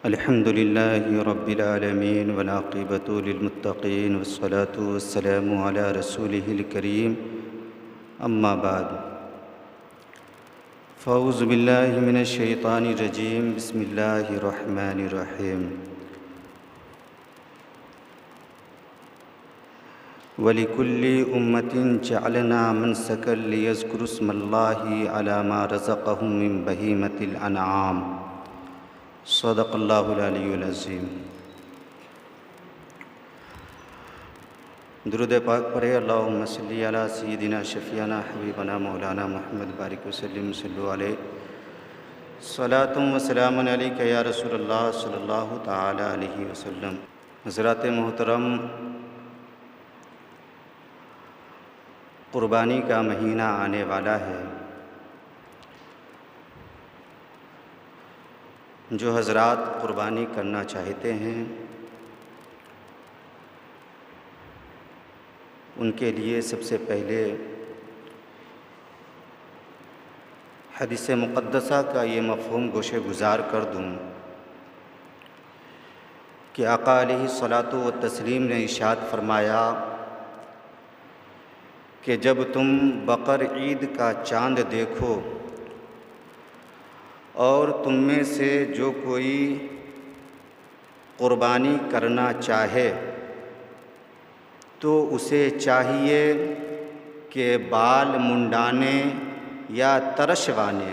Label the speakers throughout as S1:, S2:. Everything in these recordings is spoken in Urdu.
S1: الحمد لله رب العالمين والعاقبة للمتقين والصلاة والسلام على رسوله الكريم أما بعد فأعوذ بالله من الشيطان الرجيم بسم الله الرحمن الرحيم وَلِكُلِّ أُمَّةٍ جَعَلْنَا مَنسَكًا لِيَذْكُرُوا اسْمَ اللَّهِ عَلَى مَا رَزَقَهُم مِّن بَهِيمَةِ الْأَنْعَامِ صدق اللہ العلی العظیم۔ درود پاک پڑھے اللہم صلی علی سیدنا شفیعنا حبیبنا مولانا محمد بارک وسلم صلو علیہ صلاۃ و سلام علیک یا رسول اللہ صلی اللہ تعالی علیہ وسلم۔ حضرات محترم، قربانی کا مہینہ آنے والا ہے۔ جو حضرات قربانی کرنا چاہتے ہیں ان کے لیے سب سے پہلے حدیث مقدسہ کا یہ مفہوم گوشے گزار کر دوں کہ آقا علیہ الصلاۃ والتسلیم نے ارشاد فرمایا کہ جب تم بقر عید کا چاند دیکھو اور تم میں سے جو کوئی قربانی کرنا چاہے تو اسے چاہیے کہ بال منڈانے یا ترشوانے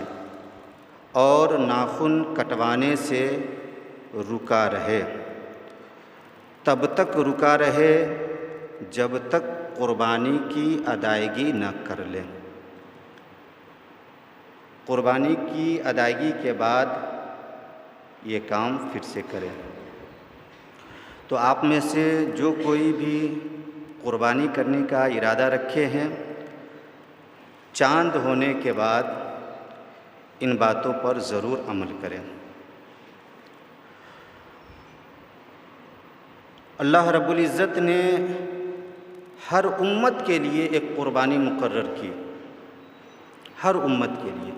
S1: اور ناخن کٹوانے سے رکا رہے، تب تک رکا رہے جب تک قربانی کی ادائیگی نہ کر لے۔ قربانی کی ادائیگی کے بعد یہ کام پھر سے کریں۔ تو آپ میں سے جو کوئی بھی قربانی کرنے کا ارادہ رکھے ہیں، چاند ہونے کے بعد ان باتوں پر ضرور عمل کریں۔ اللہ رب العزت نے ہر امت کے لیے ایک قربانی مقرر کی، ہر امت کے لیے۔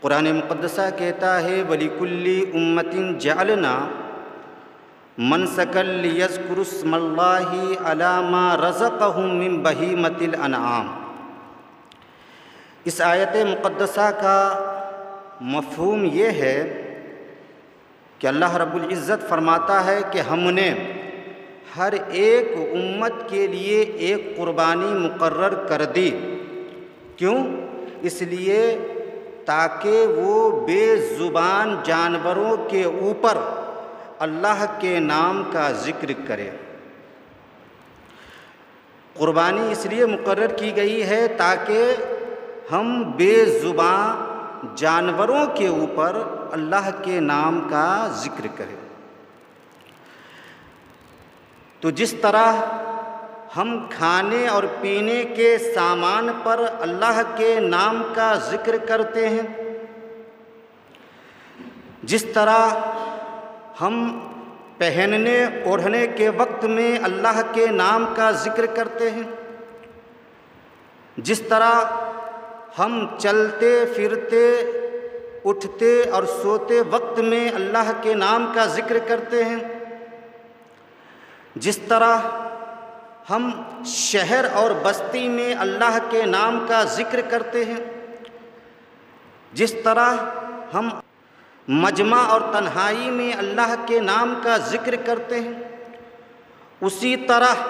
S1: قرآن مقدسہ کہتا ہے وَلِكُلِّ أُمَّةٍ جَعَلْنَا مَنسَكًا لِيَذْكُرُوا اسْمَ اللَّهِ عَلَى مَا رَزَقَهُم مِّن بَهِيمَةِ الْأَنْعَامِ۔ اس آیت مقدسہ کا مفہوم یہ ہے کہ اللہ رب العزت فرماتا ہے کہ ہم نے ہر ایک امت کے لیے ایک قربانی مقرر کر دی۔ کیوں؟ اس لیے تاکہ وہ بے زبان جانوروں کے اوپر اللہ کے نام کا ذکر کرے۔ قربانی اس لیے مقرر کی گئی ہے تاکہ ہم بے زبان جانوروں کے اوپر اللہ کے نام کا ذکر کریں۔ تو جس طرح ہم کھانے اور پینے کے سامان پر اللہ کے نام کا ذکر کرتے ہیں، جس طرح ہم پہننے اوڑھنے کے وقت میں اللہ کے نام کا ذکر کرتے ہیں، جس طرح ہم چلتے پھرتے اٹھتے اور سوتے وقت میں اللہ کے نام کا ذکر کرتے ہیں، جس طرح ہم شہر اور بستی میں اللہ کے نام کا ذکر کرتے ہیں، جس طرح ہم مجمع اور تنہائی میں اللہ کے نام کا ذکر کرتے ہیں، اسی طرح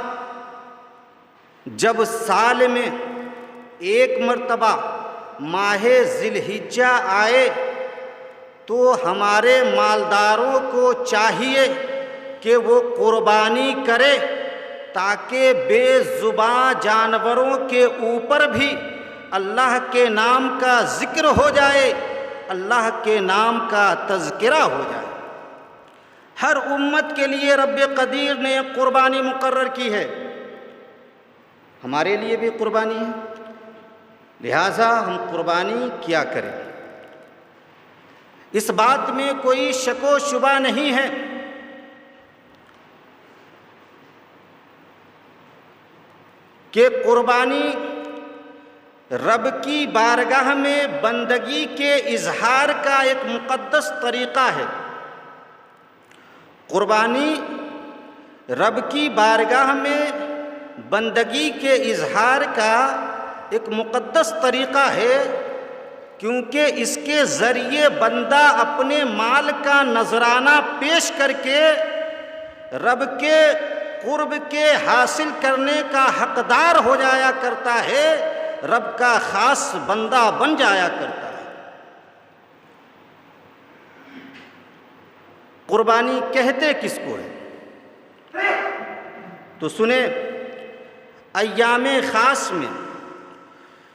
S1: جب سال میں ایک مرتبہ ماہ ذی الحجہ آئے تو ہمارے مالداروں کو چاہیے کہ وہ قربانی کرے تاکہ بے زبان جانوروں کے اوپر بھی اللہ کے نام کا ذکر ہو جائے، اللہ کے نام کا تذکرہ ہو جائے۔ ہر امت کے لیے رب قدیر نے ایک قربانی مقرر کی ہے، ہمارے لیے بھی قربانی ہے، لہٰذا ہم قربانی کیا کریں۔ اس بات میں کوئی شک و شبہ نہیں ہے کہ قربانی رب کی بارگاہ میں بندگی کے اظہار کا ایک مقدس طریقہ ہے۔ قربانی رب کی بارگاہ میں بندگی کے اظہار کا ایک مقدس طریقہ ہے، کیونکہ اس کے ذریعے بندہ اپنے مال کا نذرانہ پیش کر کے رب کے قرب کے حاصل کرنے کا حقدار ہو جایا کرتا ہے، رب کا خاص بندہ بن جایا کرتا ہے۔ قربانی کہتے کس کو ہے؟ تو سنیں، ایام خاص میں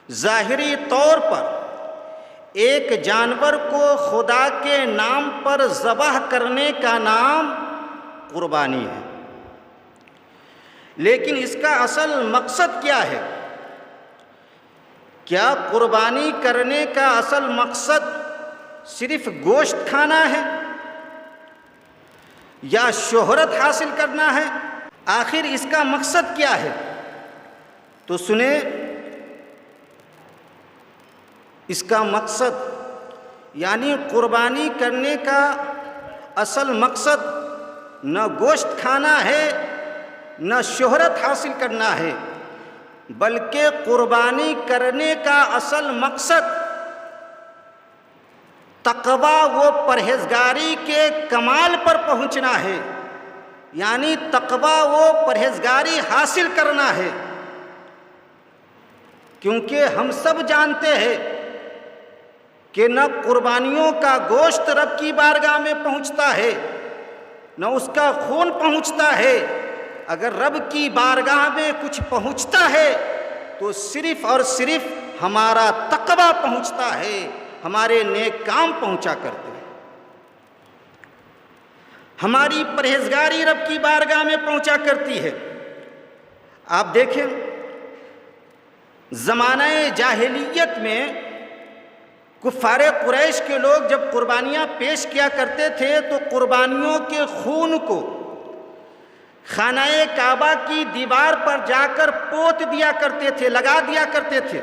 S1: ظاہری طور پر ایک جانور کو خدا کے نام پر ذبح کرنے کا نام قربانی ہے، لیکن اس کا اصل مقصد کیا ہے؟ کیا قربانی کرنے کا اصل مقصد صرف گوشت کھانا ہے یا شہرت حاصل کرنا ہے؟ آخر اس کا مقصد کیا ہے؟ تو سنیں، اس کا مقصد یعنی قربانی کرنے کا اصل مقصد نہ گوشت کھانا ہے نہ شہرت حاصل کرنا ہے، بلکہ قربانی کرنے کا اصل مقصد تقویٰ و پرہیزگاری کے کمال پر پہنچنا ہے، یعنی تقویٰ و پرہیزگاری حاصل کرنا ہے۔ کیونکہ ہم سب جانتے ہیں کہ نہ قربانیوں کا گوشت رب کی بارگاہ میں پہنچتا ہے نہ اس کا خون پہنچتا ہے۔ اگر رب کی بارگاہ میں کچھ پہنچتا ہے تو صرف اور صرف ہمارا تقویٰ پہنچتا ہے، ہمارے نیک کام پہنچا کرتے ہیں، ہماری پرہیزگاری رب کی بارگاہ میں پہنچا کرتی ہے۔ آپ دیکھیں، زمانہ جاہلیت میں کفار قریش کے لوگ جب قربانیاں پیش کیا کرتے تھے تو قربانیوں کے خون کو خانہ کعبہ کی دیوار پر جا کر پوت دیا کرتے تھے، لگا دیا کرتے تھے۔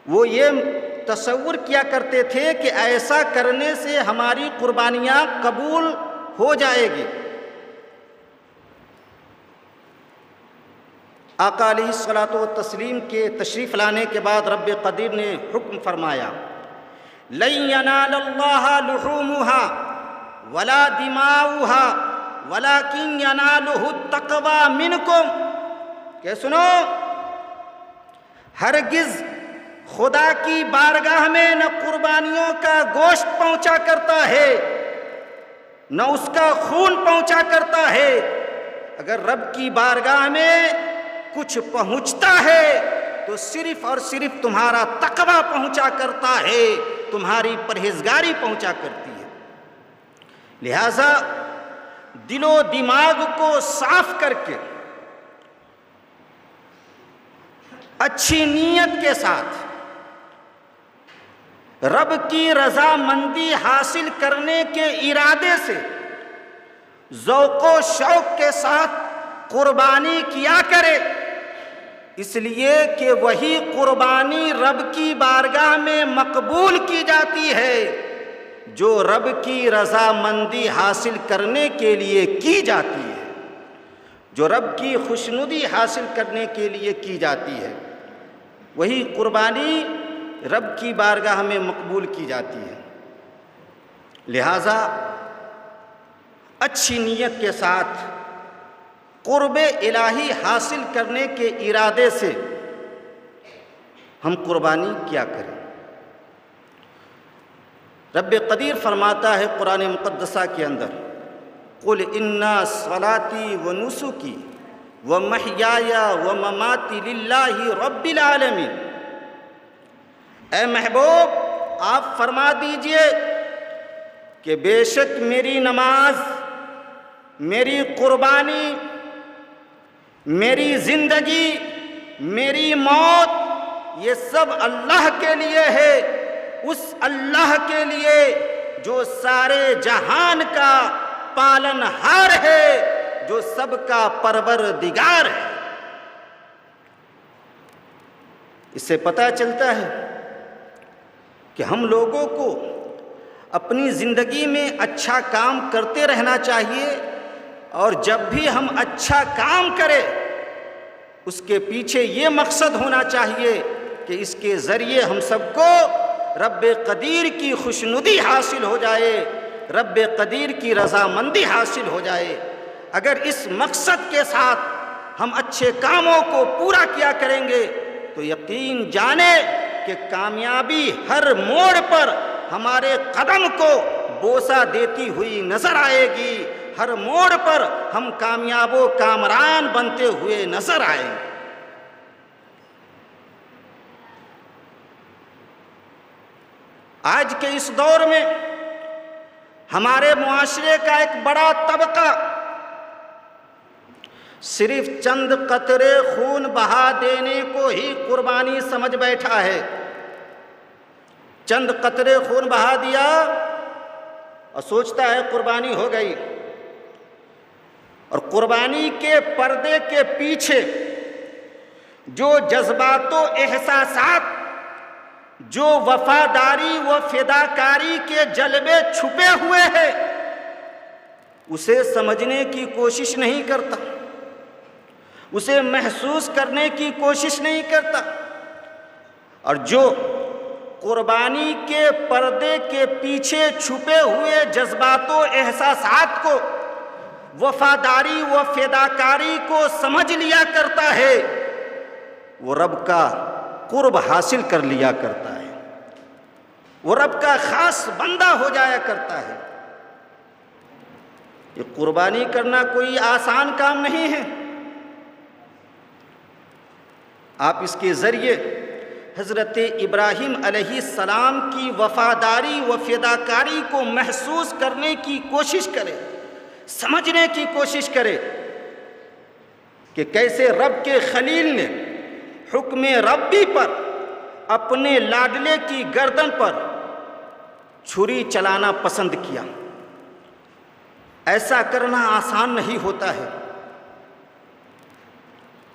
S1: وہ یہ تصور کیا کرتے تھے کہ ایسا کرنے سے ہماری قربانیاں قبول ہو جائے گی۔ آقا علیہ الصلوۃ والتسلیم کے تشریف لانے کے بعد رب قدیر نے حکم فرمایا، لَن يَنَالَ اللَّهَ لُحُومُهَا وَلَا دِمَاؤُهَا وَلَكِنْ يَنَالُهُ التَّقْوَىٰ مِنْكُمْ، کہ سنو، ہرگز خدا کی بارگاہ میں نہ قربانیوں کا گوشت پہنچا کرتا ہے نہ اس کا خون پہنچا کرتا ہے۔ اگر رب کی بارگاہ میں کچھ پہنچتا ہے تو صرف اور صرف تمہارا تقویٰ پہنچا کرتا ہے، تمہاری پرہیزگاری پہنچا کرتی ہے۔ لہذا دل و دماغ کو صاف کر کے اچھی نیت کے ساتھ رب کی رضامندی حاصل کرنے کے ارادے سے ذوق و شوق کے ساتھ قربانی کیا کرے، اس لیے کہ وہی قربانی رب کی بارگاہ میں مقبول کی جاتی ہے جو رب کی رضامندی حاصل کرنے کے لیے کی جاتی ہے، جو رب کی خوشنودی حاصل کرنے کے لیے کی جاتی ہے، وہی قربانی رب کی بارگاہ میں مقبول کی جاتی ہے۔ لہذا اچھی نیت کے ساتھ قرب الہی حاصل کرنے کے ارادے سے ہم قربانی کیا کریں۔ رب قدیر فرماتا ہے قرآن مقدسہ کے اندر، قُلْ إِنَّ صَلَاتِي وَنُسُكِي وَمَحْيَايَ وَمَمَاتِي لِلَّهِ رَبِّ الْعَالَمِينَ، اے محبوب آپ فرما دیجئے کہ بے شک میری نماز، میری قربانی، میری زندگی، میری موت، یہ سب اللہ کے لیے ہے، اس اللہ کے لیے جو سارے جہان کا پالن ہار ہے، جو سب کا پروردگار ہے۔ اس سے پتہ چلتا ہے کہ ہم لوگوں کو اپنی زندگی میں اچھا کام کرتے رہنا چاہیے، اور جب بھی ہم اچھا کام کریں اس کے پیچھے یہ مقصد ہونا چاہیے کہ اس کے ذریعے ہم سب کو رب قدیر کی خوشنودی حاصل ہو جائے، رب قدیر کی رضامندی حاصل ہو جائے۔ اگر اس مقصد کے ساتھ ہم اچھے کاموں کو پورا کیا کریں گے تو یقین جانے کہ کامیابی ہر موڑ پر ہمارے قدم کو بوسہ دیتی ہوئی نظر آئے گی، ہر موڑ پر ہم کامیاب و کامران بنتے ہوئے نظر آئیں گے۔ آج کے اس دور میں ہمارے معاشرے کا ایک بڑا طبقہ صرف چند قطرے خون بہا دینے کو ہی قربانی سمجھ بیٹھا ہے۔ چند قطرے خون بہا دیا اور سوچتا ہے قربانی ہو گئی، اور قربانی کے پردے کے پیچھے جو جذبات و احساسات، جو وفاداری و فداکاری کے جلوے چھپے ہوئے ہیں اسے سمجھنے کی کوشش نہیں کرتا، اسے محسوس کرنے کی کوشش نہیں کرتا، اور جو قربانی کے پردے کے پیچھے چھپے ہوئے جذبات و احساسات کو، وفاداری و فداکاری کو سمجھ لیا کرتا ہے وہ رب کا قرب حاصل کر لیا کرتا ہے، وہ رب کا خاص بندہ ہو جایا کرتا ہے۔ یہ قربانی کرنا کوئی آسان کام نہیں ہے۔ آپ اس کے ذریعے حضرت ابراہیم علیہ السلام کی وفاداری و فداکاری کو محسوس کرنے کی کوشش کریں، سمجھنے کی کوشش کریں کہ کیسے رب کے خلیل نے حکم ربی پر اپنے لاڈلے کی گردن پر چھری چلانا پسند کیا۔ ایسا کرنا آسان نہیں ہوتا ہے۔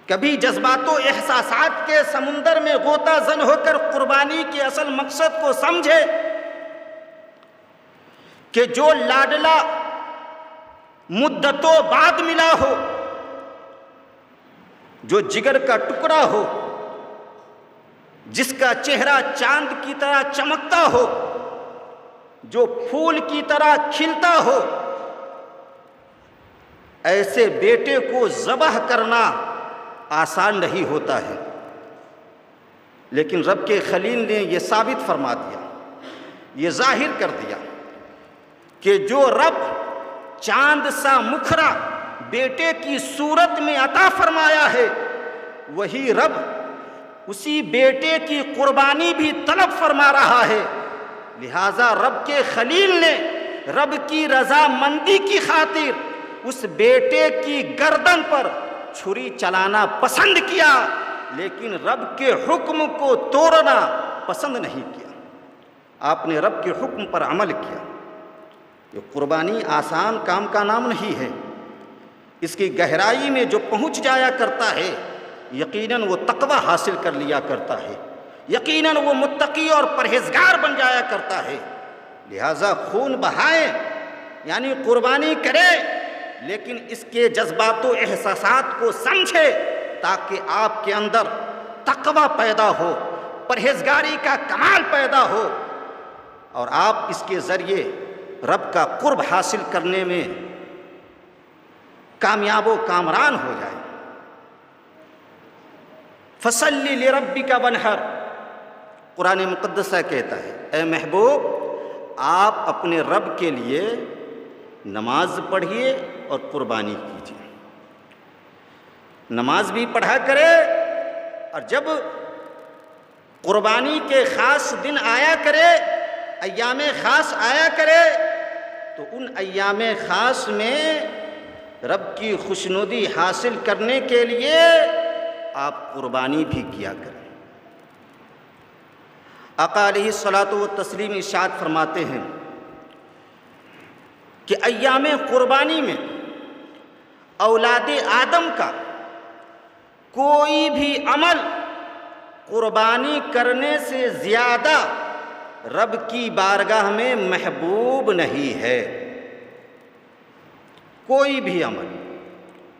S1: کبھی جذبات و احساسات کے سمندر میں غوطہ زن ہو کر قربانی کے اصل مقصد کو سمجھے کہ جو لاڈلا مدتوں بعد ملا ہو، جو جگر کا ٹکڑا ہو، جس کا چہرہ چاند کی طرح چمکتا ہو، جو پھول کی طرح کھلتا ہو، ایسے بیٹے کو ذبح کرنا آسان نہیں ہوتا ہے۔ لیکن رب کے خلیل نے یہ ثابت فرما دیا، یہ ظاہر کر دیا کہ جو رب چاند سا مکھرا بیٹے کی صورت میں عطا فرمایا ہے، وہی رب اسی بیٹے کی قربانی بھی طلب فرما رہا ہے۔ لہٰذا رب کے خلیل نے رب کی رضامندی کی خاطر اس بیٹے کی گردن پر چھری چلانا پسند کیا، لیکن رب کے حکم کو توڑنا پسند نہیں کیا۔ آپ نے رب کے حکم پر عمل کیا۔ یہ قربانی آسان کام کا نام نہیں ہے۔ اس کی گہرائی میں جو پہنچ جایا کرتا ہے یقیناً وہ تقوی حاصل کر لیا کرتا ہے، یقیناً وہ متقی اور پرہیزگار بن جایا کرتا ہے۔ لہٰذا خون بہائیں یعنی قربانی کرے، لیکن اس کے جذبات و احساسات کو سمجھے تاکہ آپ کے اندر تقوی پیدا ہو، پرہیزگاری کا کمال پیدا ہو، اور آپ اس کے ذریعے رب کا قرب حاصل کرنے میں کامیاب و کامران ہو جائے۔ فَصَلِّ لِرَبِّكَ وَانْحَرْ، قرآن مقدسہ کہتا ہے اے محبوب آپ اپنے رب کے لیے نماز پڑھیے اور قربانی کیجیے۔ نماز بھی پڑھا کرے، اور جب قربانی کے خاص دن آیا کرے، ایام خاص آیا کرے، تو ان ایام خاص میں رب کی خوشنودی حاصل کرنے کے لیے آپ قربانی بھی کیا کریں۔ آقا علیہ الصلاۃ والتسلیم ارشاد فرماتے ہیں کہ ایام قربانی میں اولاد آدم کا کوئی بھی عمل قربانی کرنے سے زیادہ رب کی بارگاہ میں محبوب نہیں ہے۔ کوئی بھی عمل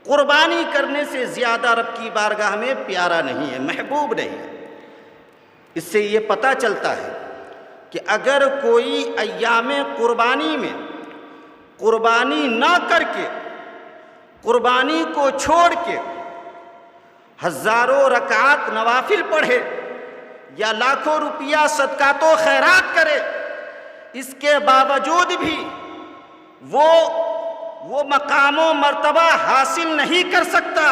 S1: قربانی کرنے سے زیادہ رب کی بارگاہ میں پیارا نہیں ہے، محبوب نہیں ہے۔ اس سے یہ پتہ چلتا ہے کہ اگر کوئی ایام قربانی میں قربانی نہ کر کے، قربانی کو چھوڑ کے ہزاروں رکعات نوافل پڑھے یا لاکھوں روپیہ صدقات و خیرات کرے، اس کے باوجود بھی وہ مقام و مرتبہ حاصل نہیں کر سکتا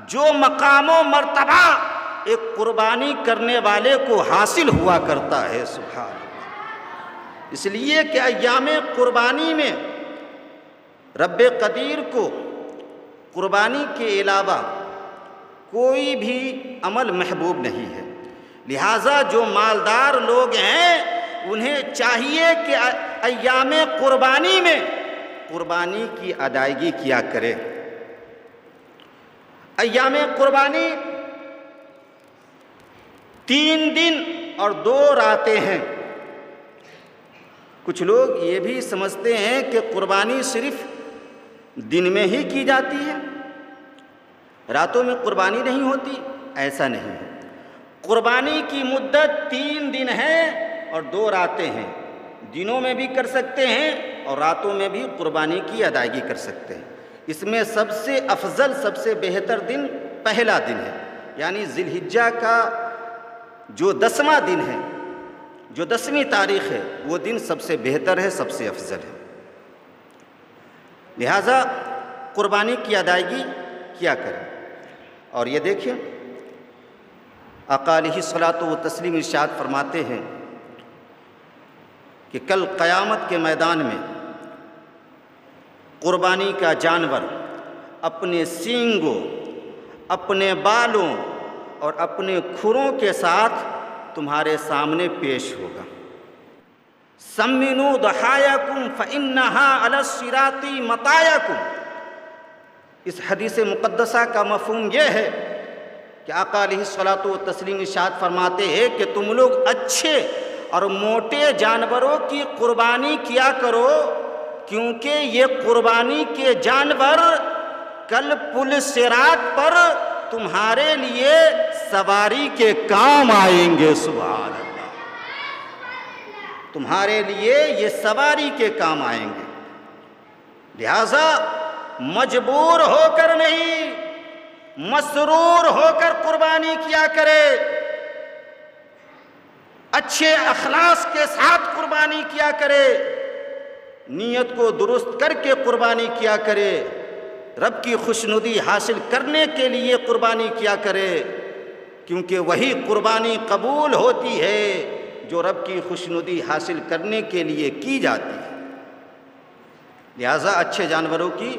S1: جو مقام و مرتبہ ایک قربانی کرنے والے کو حاصل ہوا کرتا ہے۔ سبحان اللہ۔ اس لیے کہ ایام قربانی میں رب قدیر کو قربانی کے علاوہ کوئی بھی عمل محبوب نہیں ہے، لہٰذا جو مالدار لوگ ہیں انہیں چاہیے کہ ایام قربانی میں قربانی کی ادائیگی کیا کرے۔ ایام قربانی 3 دن اور 2 راتیں ہیں۔ کچھ لوگ یہ بھی سمجھتے ہیں کہ قربانی صرف دن میں ہی کی جاتی ہے، راتوں میں قربانی نہیں ہوتی۔ ایسا نہیں ہے، قربانی کی مدت 3 دن ہے اور 2 راتیں ہیں۔ دنوں میں بھی کر سکتے ہیں اور راتوں میں بھی قربانی کی ادائیگی کر سکتے ہیں۔ اس میں سب سے افضل، سب سے بہتر دن پہلا دن ہے، یعنی ذی الحجہ کا جو 10واں دن ہے، جو 10ویں تاریخ ہے، وہ دن سب سے بہتر ہے، سب سے افضل ہے۔ لہٰذا قربانی کی ادائیگی کیا کریں۔ اور یہ دیکھیں، آقا علیہ الصلاۃ والتسلیم ارشاد فرماتے ہیں کہ کل قیامت کے میدان میں قربانی کا جانور اپنے سینگوں، اپنے بالوں اور اپنے کھروں کے ساتھ تمہارے سامنے پیش ہوگا۔ سمنوا ضحایاکم فإنها علی الصراط مطایاکم۔ اس حدیث مقدسہ کا مفہوم یہ ہے کہ آقا علیہ الصلاۃ والتسلیم ارشاد فرماتے ہیں کہ تم لوگ اچھے اور موٹے جانوروں کی قربانی کیا کرو، کیونکہ یہ قربانی کے جانور کل پل صراط پر تمہارے لیے سواری کے کام آئیں گے۔ سبحان اللہ، تمہارے لیے یہ سواری کے کام آئیں گے۔ لہذا مجبور ہو کر نہیں، مسرور ہو کر قربانی کیا کرے، اچھے اخلاص کے ساتھ قربانی کیا کرے، نیت کو درست کر کے قربانی کیا کرے، رب کی خوشنودی حاصل کرنے کے لیے قربانی کیا کرے، کیونکہ وہی قربانی قبول ہوتی ہے جو رب کی خوشنودی حاصل کرنے کے لیے کی جاتی ہے۔ لہذا اچھے جانوروں کی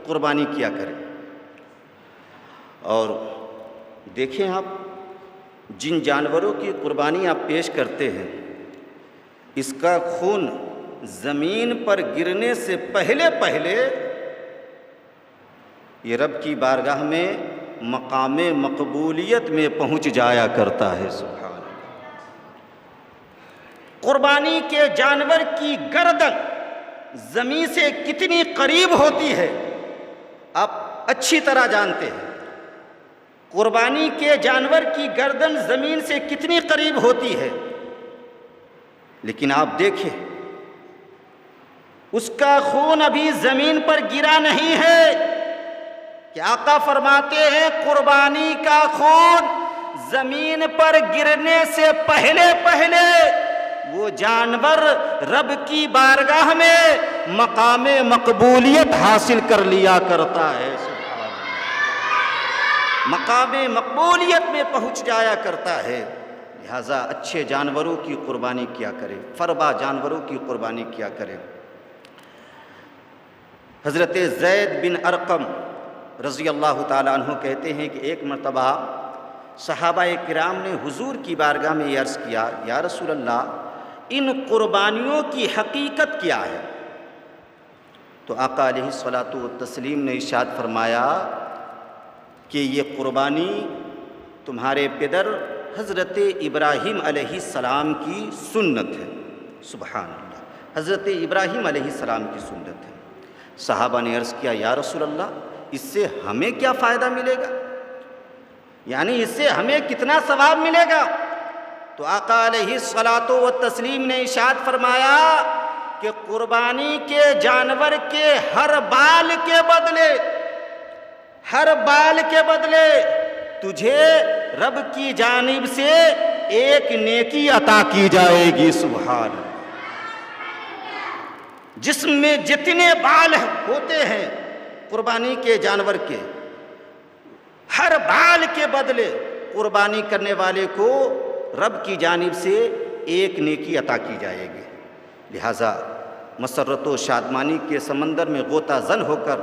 S1: قربانی کیا کریں۔ اور دیکھیں، آپ جن جانوروں کی قربانی آپ پیش کرتے ہیں، اس کا خون زمین پر گرنے سے پہلے یہ رب کی بارگاہ میں مقام مقبولیت میں پہنچ جایا کرتا ہے۔ سبحان اللہ۔ قربانی کے جانور کی گردن زمین سے کتنی قریب ہوتی ہے آپ اچھی طرح جانتے ہیں۔ قربانی کے جانور کی گردن زمین سے کتنی قریب ہوتی ہے، لیکن آپ دیکھیں اس کا خون ابھی زمین پر گرا نہیں ہے کہ آقا فرماتے ہیں قربانی کا خون زمین پر گرنے سے پہلے وہ جانور رب کی بارگاہ میں مقام مقبولیت حاصل کر لیا کرتا ہے۔ مقام مقبولیت میں پہنچ جایا کرتا ہے۔ لہٰذا اچھے جانوروں کی قربانی کیا کرے، فربا جانوروں کی قربانی کیا کرے۔ حضرت زید بن ارقم رضی اللہ تعالیٰ عنہ کہتے ہیں کہ ایک مرتبہ صحابہ کرام نے حضور کی بارگاہ میں یہ عرض کیا، یا رسول اللہ، ان قربانیوں کی حقیقت کیا ہے؟ تو آقا علیہ الصلاۃ والتسلیم نے ارشاد فرمایا کہ یہ قربانی تمہارے پدر حضرت ابراہیم علیہ السلام کی سنت ہے۔ سبحان اللہ، حضرت ابراہیم علیہ السلام کی سنت ہے۔ صحابہ نے عرض کیا یا رسول اللہ، اس سے ہمیں کیا فائدہ ملے گا؟ یعنی اس سے ہمیں کتنا ثواب ملے گا؟ تو آقا علیہ الصلاۃ والتسلیم نے ارشاد فرمایا کہ قربانی کے جانور کے ہر بال کے بدلے تجھے رب کی جانب سے ایک نیکی عطا کی جائے گی۔ سبحان اللہ۔ جسم میں جتنے بال ہوتے ہیں قربانی کے جانور کے، ہر بال کے بدلے قربانی کرنے والے کو رب کی جانب سے ایک نیکی عطا کی جائے گی۔ لہٰذا مسرت و شادمانی کے سمندر میں غوطہ زن ہو کر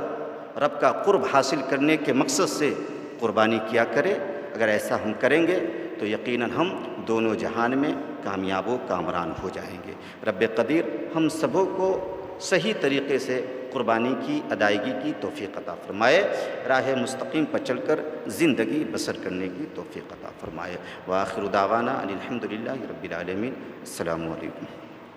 S1: رب کا قرب حاصل کرنے کے مقصد سے قربانی کیا کرے۔ اگر ایسا ہم کریں گے تو یقیناً ہم دونوں جہان میں کامیاب و کامران ہو جائیں گے۔ رب قدیر ہم سبوں کو صحیح طریقے سے قربانی کی ادائیگی کی توفیق عطا فرمائے، راہ مستقیم پر چل کر زندگی بسر کرنے کی توفیق عطا فرمائے۔ وآخر دعوانا ان الحمد للہ رب العالمین۔ السلام علیکم۔